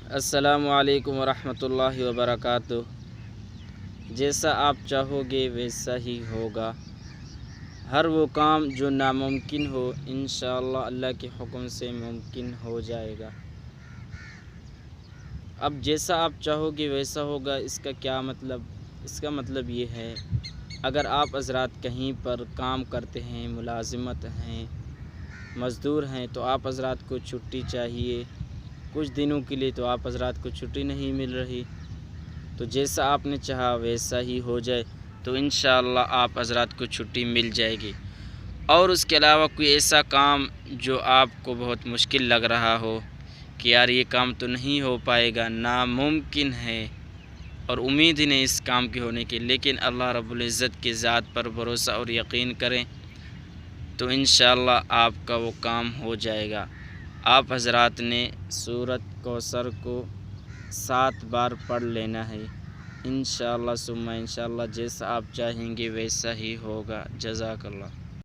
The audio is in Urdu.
السلام علیکم ورحمۃ اللہ وبرکاتہ۔ جیسا آپ چاہو گے ویسا ہی ہوگا۔ ہر وہ کام جو ناممکن ہو انشاءاللہ اللہ کے حکم سے ممکن ہو جائے گا۔ اب جیسا آپ چاہو گے ویسا ہوگا، اس کا کیا مطلب؟ اس کا مطلب یہ ہے، اگر آپ حضرات کہیں پر کام کرتے ہیں، ملازمت ہیں، مزدور ہیں، تو آپ حضرات کو چھٹی چاہیے۔ کچھ دنوں کے لیے تو آپ حضرات کو چھٹی نہیں مل رہی، تو جیسا آپ نے چاہا ویسا ہی ہو جائے تو انشاءاللہ آپ حضرات کو چھٹی مل جائے گی۔ اور اس کے علاوہ کوئی ایسا کام جو آپ کو بہت مشکل لگ رہا ہو کہ یار یہ کام تو نہیں ہو پائے گا، ناممکن ہے، اور امید ہی نہیں اس کام کے ہونے کی، لیکن اللہ رب العزت کی ذات پر بھروسہ اور یقین کریں تو انشاءاللہ آپ کا وہ کام ہو جائے گا۔ آپ حضرات نے سورۃ کوثر کو 7 بار پڑھ لینا ہے، انشاءاللہ ثم انشاءاللہ جیسا آپ چاہیں گے ویسا ہی ہوگا۔ جزاک اللہ۔